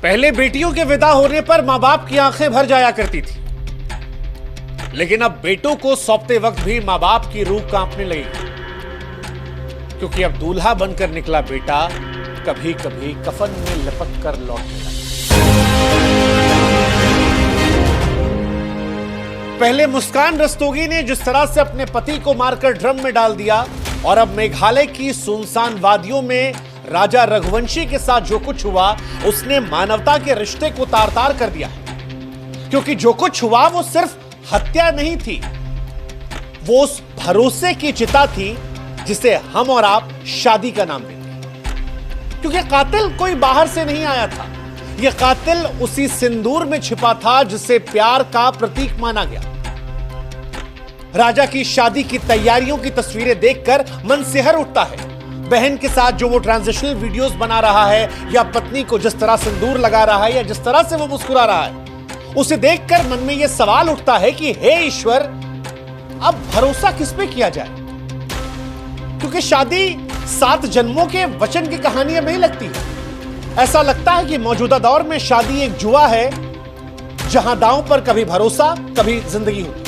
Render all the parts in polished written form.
पहले बेटियों के विदा होने पर मां बाप की आंखें भर जाया करती थी, लेकिन अब बेटों को सौंपते वक्त भी मां बाप की रूह कांपने लगी, क्योंकि अब दूल्हा बनकर निकला बेटा कभी कभी कफन में लपक कर लौटने लगा। पहले मुस्कान रस्तोगी ने जिस तरह से अपने पति को मारकर ड्रम में डाल दिया, और अब मेघालय की सुनसान वादियों में राजा रघुवंशी के साथ जो कुछ हुआ उसने मानवता के रिश्ते को तार तार कर दिया, क्योंकि जो कुछ हुआ वो सिर्फ हत्या नहीं थी, वो उस भरोसे की चिता थी जिसे हम और आप शादी का नाम देते हैं। क्योंकि कातिल कोई बाहर से नहीं आया था, यह कातिल उसी सिंदूर में छिपा था जिसे प्यार का प्रतीक माना गया। राजा की शादी की तैयारियों की तस्वीरें देखकर मन सिहर उठता है। बहन के साथ जो वो ट्रांजिशनल वीडियोस बना रहा है, या पत्नी को जिस तरह सिंदूर लगा रहा है, या जिस तरह से वो मुस्कुरा रहा है, उसे देखकर मन में यह सवाल उठता है कि हे ईश्वर, अब भरोसा किस पे किया जाए? क्योंकि शादी 7 जन्मों के वचन की कहानी अब नहीं लगती। ऐसा लगता है कि मौजूदा दौर में शादी एक जुआ है, जहां दांव पर कभी भरोसा कभी जिंदगी होती।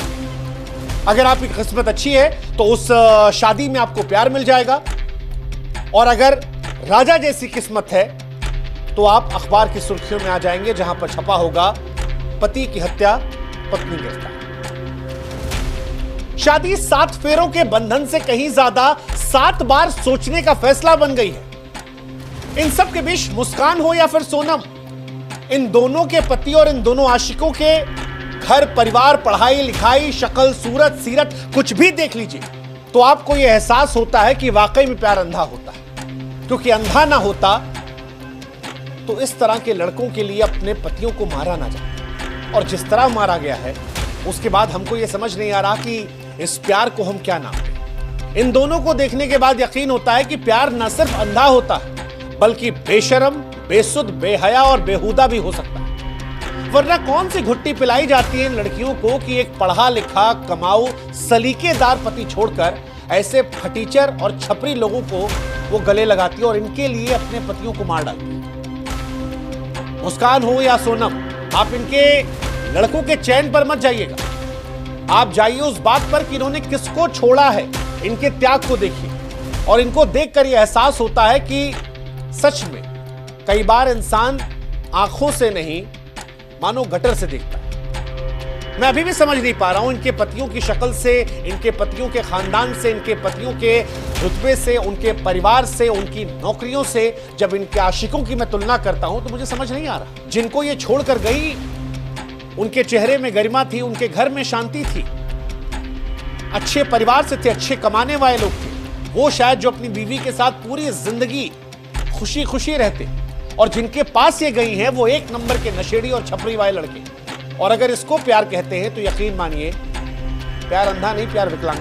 अगर आपकी किस्मत अच्छी है तो उस शादी में आपको प्यार मिल जाएगा, और अगर राजा जैसी किस्मत है तो आप अखबार की सुर्खियों में आ जाएंगे, जहां पर छपा होगा पति की हत्या पत्नी गिरफ्तार। शादी 7 फेरों के बंधन से कहीं ज्यादा 7 बार सोचने का फैसला बन गई है। इन सब के बीच मुस्कान हो या फिर सोनम, इन दोनों के पति और इन दोनों आशिकों के घर परिवार, पढ़ाई लिखाई, शक्ल सूरत सीरत कुछ भी देख लीजिए तो आपको यह एहसास होता है कि वाकई में प्यार अंधा होता है। क्योंकि अंधा ना होता तो इस तरह के लड़कों के लिए अपने पतियों को मारा ना जाए, और जिस तरह मारा गया है उसके बाद हमको यह समझ नहीं आ रहा कि इस प्यार को हम क्या नाम दें। इन दोनों को देखने के बाद यकीन होता है कि प्यार न सिर्फ अंधा होता है बल्कि बेशरम, बेसुध, बेहया और बेहुदा भी हो सकता है। वरना कौन सी घुट्टी पिलाई जाती है इन लड़कियों को कि एक पढ़ा लिखा, कमाऊ, सलीकेदार पति छोड़कर ऐसे फटीचर और छपरी लोगों को वो गले लगाती है और इनके लिए अपने पतियों को मार डालती है। मुस्कान हो या सोनम, आप इनके लड़कों के चैन पर मत जाइएगा, आप जाइए उस बात पर कि इन्होंने किसको छोड़ा है। इनके त्याग को देखिए, और इनको देखकर यह एहसास होता है कि सच में कई बार इंसान आंखों से नहीं मानो गटर से देखता है। मैं अभी भी समझ नहीं पा रहा हूं, इनके पतियों की शक्ल से, इनके पतियों के खानदान से, इनके पतियों के रुतबे से, उनके परिवार से, उनकी नौकरियों से जब इनके आशिकों की मैं तुलना करता हूं तो मुझे समझ नहीं आ रहा। जिनको ये छोड़कर गई उनके चेहरे में गरिमा थी, उनके घर में शांति थी, अच्छे परिवार से थे, अच्छे कमाने वाले लोग थे। वो शायद जो अपनी बीवी के साथ पूरी जिंदगी खुशी खुशी रहते, और जिनके पास ये गई हैं वो एक नंबर के नशेड़ी और छपरी वाले लड़के। और अगर इसको प्यार कहते हैं तो यकीन मानिए प्यार अंधा नहीं, प्यार विकलांग,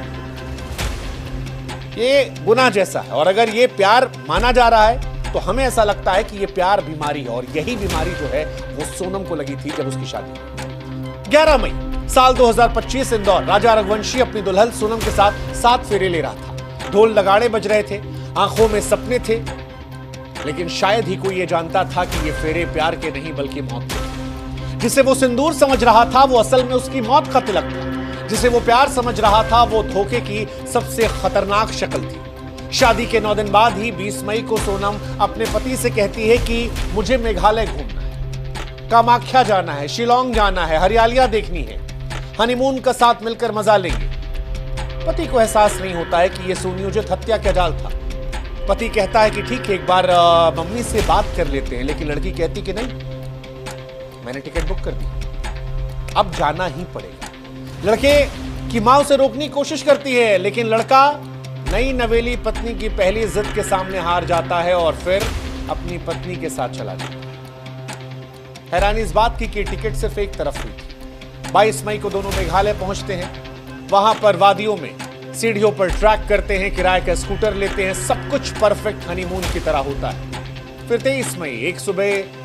ये गुनाह जैसा है। और अगर ये प्यार माना जा रहा है तो हमें ऐसा लगता है कि ये प्यार बीमारी है, और यही बीमारी जो है वो सोनम को लगी थी जब उसकी शादी। 11 मई साल 2025 इंदौर, राजा रघुवंशी अपनी दुल्हन सोनम के साथ 7 फेरे ले रहा था। ढोल नगाड़े बज रहे थे, आंखों में सपने थे, लेकिन शायद ही कोई ये जानता था कि ये फेरे प्यार के नहीं बल्कि मौत के। जिसे वो सिंदूर समझ रहा था वो असल में उसकी मौत का तिलक था। जिसे वो प्यार समझ रहा था वो धोखे की सबसे खतरनाक शक्ल थी। शादी के 9 दिन बाद ही 20 मई को सोनम अपने पति से कहती है कि मुझे मेघालय घूमना है, कामाख्या जाना है, शिलोंग जाना है, हरियालियां देखनी है, हनीमून का साथ मिलकर मजा लेंगे। पति को एहसास नहीं होता है कि यह सुनियोजित हत्या का जाल था। पति कहता है कि ठीक है, एक बार मम्मी से बात कर लेते हैं, लेकिन लड़की कहती कि नहीं, मैंने टिकट बुक कर दी, अब जाना ही पड़ेगा। लड़के की मां उसे रोकने की कोशिश करती है, लेकिन लड़का नई नवेली पत्नी की पहली जिद के सामने हार जाता है और फिर अपनी पत्नी के साथ चला जाता है। हैरानी इस बात की कि टिकट सिर्फ एक तरफ हुई थी। 22 मई को दोनों मेघालय पहुंचते हैं। वहां पर वादियों में सीढ़ियों पर ट्रैक करते हैं, किराए का स्कूटर लेते हैं, सब कुछ परफेक्ट हनीमून की तरह होता है। फिर 23 मई एक सुबह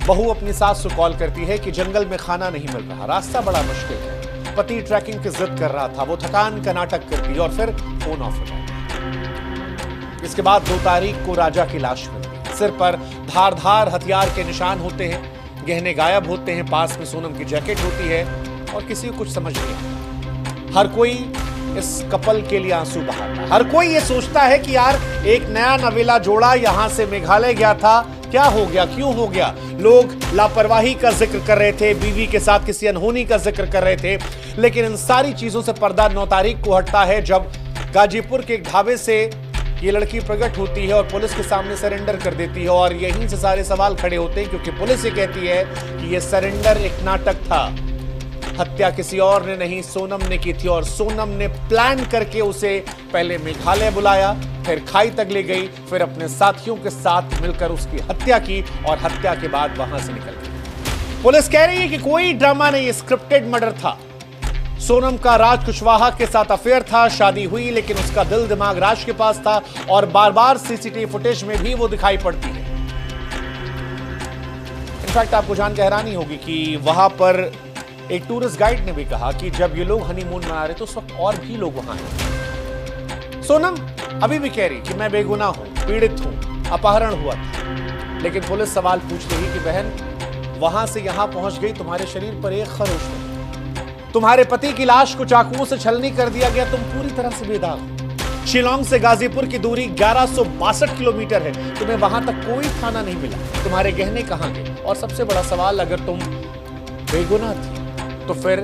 बहू अपनी सास को कॉल करती है कि जंगल में खाना नहीं मिल रहा, रास्ता बड़ा मुश्किल है। पति ट्रैकिंग की जिद कर रहा था, वो थकान का नाटक करती और फिर फोन ऑफ हो जाता। इसके बाद 2 तारीख को राजा की लाश मिलती। सिर पर धारदार हथियार के निशान होते हैं, गहने गायब होते हैं, पास में सोनम की जैकेट होती है और किसी को कुछ समझ नहीं आता। हर कोई इस कपल के लिए आंसू बहाता है। हर कोई ये सोचता है कि यार एक नया नवेला जोड़ा यहां से मेघालय गया था, क्या हो गया, क्यों हो गया। लोग लापरवाही का जिक्र कर रहे थे, बीवी के साथ किसी अनहोनी का जिक्र कर रहे थे, लेकिन इन सारी चीजों से पर्दा 9 तारीख को हटता है जब गाजीपुर के एक ढाबे से ये लड़की प्रकट होती है और पुलिस के सामने सरेंडर कर देती है। और यहीं से सारे सवाल खड़े होते हैं क्योंकि पुलिस ये कहती है कि ये सरेंडर एक नाटक था, हत्या किसी और ने नहीं सोनम ने की थी और सोनम ने प्लान करके उसे पहले मेघालय बुलाया, फिर खाई तक ले गई, फिर अपने साथियों के साथ मिलकर उसकी हत्या की और हत्या के बाद वहां से निकल गई। पुलिस कह रही है कि कोई ड्रामा नहीं, स्क्रिप्टेड मर्डर था। सोनम का राज कुशवाहा के साथ अफेयर था, शादी हुई लेकिन उसका दिल दिमाग राज के पास था और बार बार सीसीटीवी फुटेज में भी वो दिखाई पड़ती है। इनफैक्ट आपको जानकर हैरानी होगी कि वहां पर एक टूरिस्ट गाइड ने भी कहा कि जब ये लोग हनीमून मना रहे थे उस वक्त और भी लोग वहां हैं। सोनम अभी भी कह रही कि मैं बेगुनाह हूं, पीड़ित हूं, अपहरण हुआ था, लेकिन पुलिस सवाल पूछ रही कि बहन वहां से यहां पहुंच गई, तुम्हारे शरीर पर एक खरोच नहीं, तुम्हारे पति की लाश को चाकुओं से छलनी कर दिया गया, तुम पूरी तरह से बेदाग हो। शिलोंग से गाजीपुर की दूरी 1162 किलोमीटर है, तुम्हें वहां तक कोई थाना नहीं मिला, तुम्हारे गहने कहां गए। और सबसे बड़ा सवाल, अगर तुम बेगुनाह थी तो फिर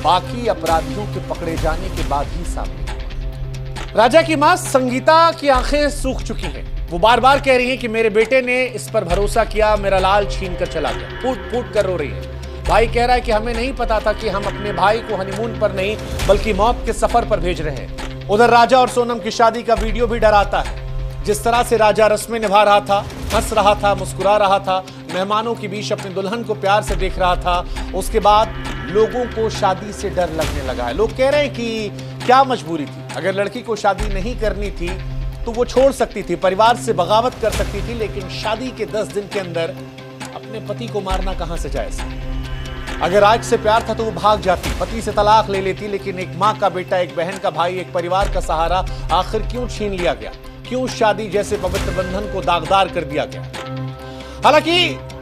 बाकी अपराधियों के पकड़े जाने के बाद ही सामने। राजा की मां संगीता की आंखें सूख चुकी हैं। वो बार बार कह रही है कि मेरे बेटे ने इस पर भरोसा किया, मेरा लाल छीन कर चला गया, फूट फूट कर रो रही है। भाई कह रहा है कि हमें नहीं पता था कि हम अपने भाई को हनीमून पर नहीं बल्कि मौत के सफर पर भेज रहे हैं। उधर राजा और सोनम की शादी का वीडियो भी डराता है। जिस तरह से राजा रस्में निभा रहा था, हंस रहा था, मुस्कुरा रहा था, मेहमानों के बीच अपनी दुल्हन को प्यार से देख रहा था, उसके बाद लोगों को शादी से डर लगने लगा है। लोग कह रहे हैं कि क्या मजबूरी थी, अगर लड़की को शादी नहीं करनी थी तो वो छोड़ सकती थी, परिवार से बगावत कर सकती थी, लेकिन शादी के 10 दिन के अंदर अपने पति को मारना कहां से जायज है। अगर आज से प्यार था तो वो भाग जाती, पति से तलाक ले लेती, लेकिन एक माँ का बेटा, एक बहन का भाई, एक परिवार का सहारा आखिर क्यों छीन लिया गया, क्यों शादी जैसे पवित्र बंधन को दागदार कर दिया गया। हालांकि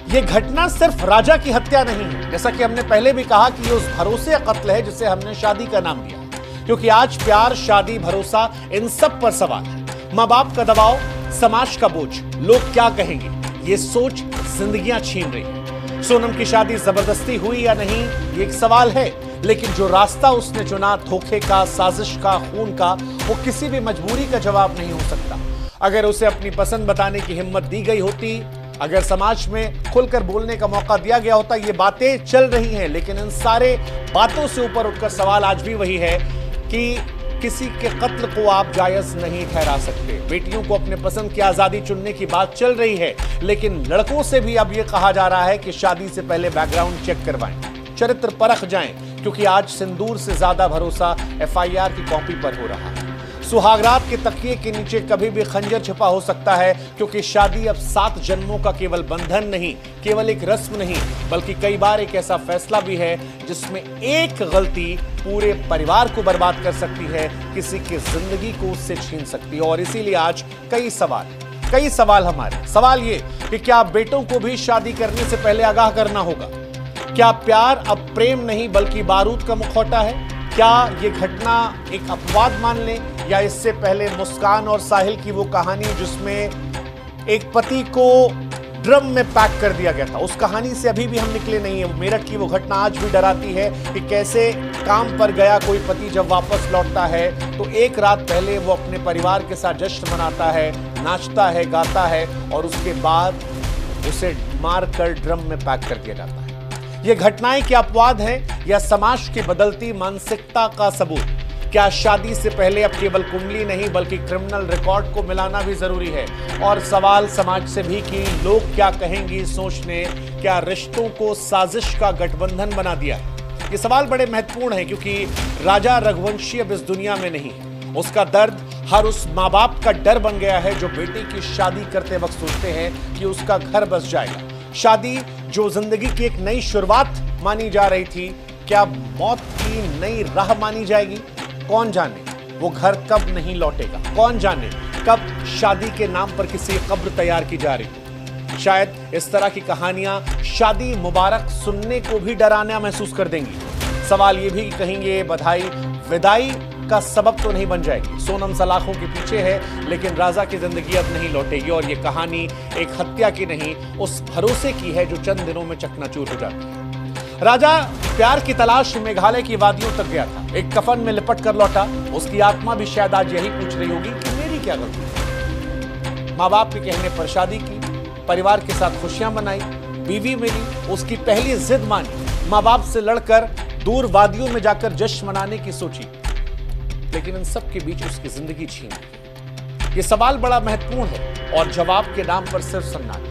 ये घटना सिर्फ राजा की हत्या नहीं है, जैसा कि हमने पहले भी कहा कि ये उस भरोसे का कत्ल है जिसे हमने शादी का नाम दिया, क्योंकि आज प्यार, शादी, भरोसा, इन सब पर सवाल है। माँ बाप का दबाव, समाज का बोझ, लोग क्या कहेंगे, ये सोच जिंदगियां छीन रही है। सोनम की शादी जबरदस्ती हुई या नहीं ये एक सवाल है, लेकिन जो रास्ता उसने चुना, धोखे का, साजिश का, खून का, वो किसी भी मजबूरी का जवाब नहीं हो सकता। अगर उसे अपनी पसंद बताने की हिम्मत दी गई होती, अगर समाज में खुलकर बोलने का मौका दिया गया होता। ये बातें चल रही हैं, लेकिन इन सारे बातों से ऊपर उठकर सवाल आज भी वही है कि किसी के कत्ल को आप जायज नहीं ठहरा सकते। बेटियों को अपने पसंद की आजादी चुनने की बात चल रही है, लेकिन लड़कों से भी अब यह कहा जा रहा है कि शादी से पहले बैकग्राउंड चेक करवाएं, चरित्र परख जाएं, क्योंकि आज सिंदूर से ज्यादा भरोसा एफआईआर की कॉपी पर हो रहा है। सुहागरात के तकिए के नीचे कभी भी खंजर छिपा हो सकता है, क्योंकि शादी अब 7 जन्मों का केवल बंधन नहीं, केवल एक रस्म नहीं, बल्कि कई बार एक ऐसा फैसला भी है जिसमें एक गलती पूरे परिवार को बर्बाद कर सकती है, किसी की जिंदगी को उससे छीन सकती है। और इसीलिए आज कई सवाल हमारे सवाल ये कि क्या बेटों को भी शादी करने से पहले आगाह करना होगा? क्या प्यार अब प्रेम नहीं बल्कि बारूद का मुखौटा है? क्या ये घटना एक अपवाद मान लें, या इससे पहले मुस्कान और साहिल की वो कहानी जिसमें एक पति को ड्रम में पैक कर दिया गया था, उस कहानी से अभी भी हम निकले नहीं है। मेरठ की वो घटना आज भी डराती है कि कैसे काम पर गया कोई पति जब वापस लौटता है तो एक रात पहले वो अपने परिवार के साथ जश्न मनाता है, नाचता है, गाता है, और उसके बाद उसे मारकर ड्रम में पैक कर दिया जाता है। ये घटनाएं क्या अपवाद हैं या समाज की बदलती मानसिकता का सबूत? क्या शादी से पहले अब केवल कुंडली नहीं बल्कि क्रिमिनल रिकॉर्ड को मिलाना भी जरूरी है? और सवाल समाज से भी कि लोग क्या कहेंगे सोच ने क्या रिश्तों को साजिश का गठबंधन बना दिया है? ये सवाल बड़े महत्वपूर्ण हैं, क्योंकि राजा रघुवंशी अब इस दुनिया में नहीं है। उसका दर्द हर उस माँ बाप का डर बन गया है जो बेटी की शादी करते वक्त सोचते हैं कि उसका घर बस जाएगा। शादी जो जिंदगी की एक नई शुरुआत मानी जा रही थी, क्या मौत की नई राह मानी जाएगी? कौन जाने वो घर कब नहीं लौटेगा, कौन जाने कब शादी के नाम पर किसी कब्र तैयार की जा रही हो। शायद इस तरह की कहानियां शादी मुबारक सुनने को भी डराना महसूस कर देंगी। सवाल ये भी कहेंगे बधाई विदाई का सबब तो नहीं बन जाएगी। सोनम सलाखों के पीछे है, लेकिन राजा की जिंदगी अब नहीं लौटेगी। और ये कहानी एक हत्या की नहीं, उस भरोसे की है जो चंद दिनों में चकनाचूर हो जाती है। राजा प्यार की तलाश मेघालय की वादियों तक गया था, एक कफन में लिपट कर लौटा। उसकी आत्मा भी शायद आज यही पूछ रही होगी कि मेरी क्या गलती है। माँ बाप के कहने पर शादी की, परिवार के साथ खुशियां मनाई, बीवी मिली, उसकी पहली जिद मानी, माँ बाप से लड़कर दूर वादियों में जाकर जश्न मनाने की सोची, लेकिन इन सब के बीच उसकी जिंदगी छीन गई। ये सवाल बड़ा महत्वपूर्ण है और जवाब के नाम पर सिर्फ सन्नाटा।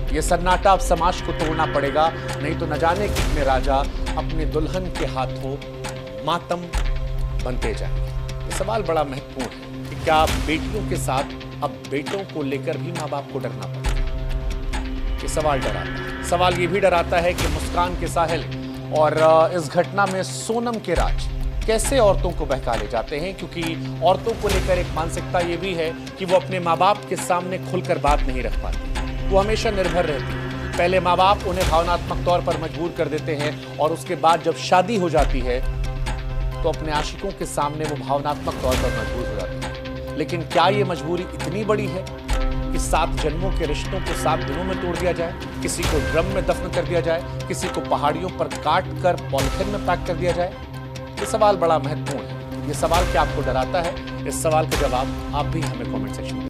ये सन्नाटा अब समाज को तोड़ना पड़ेगा, नहीं तो न जाने कितने राजा अपने दुल्हन के हाथों मातम बनते जाएंगे। ये सवाल बड़ा महत्वपूर्ण है कि क्या बेटियों के साथ अब बेटों को लेकर भी माँ बाप को डरना पड़ेगा। ये सवाल डराता है। सवाल ये भी डराता है कि मुस्कान के साहिल और इस घटना में सोनम के राज कैसे औरतों को बहका ले जाते हैं, क्योंकि औरतों को लेकर एक मानसिकता ये भी है कि वो अपने माँ बाप के सामने खुलकर बात नहीं रख पाती। वो हमेशा निर्भर रहती है। पहले माँ बाप उन्हें भावनात्मक तौर पर मजबूर कर देते हैं और उसके बाद जब शादी हो जाती है तो अपने आशिकों के सामने वो भावनात्मक तौर पर मजबूर हो जाती है। लेकिन क्या ये मजबूरी इतनी बड़ी है कि 7 जन्मों के रिश्तों को 7 दिनों में तोड़ दिया जाए, किसी को ड्रम में दफन कर दिया जाए, किसी को पहाड़ियों पर काट कर पॉलिथीन में पैक कर दिया जाए? ये सवाल बड़ा महत्वपूर्ण है। ये सवाल क्या आपको डराता है? इस सवाल का जवाब आप भी हमें कमेंट सेक्शन में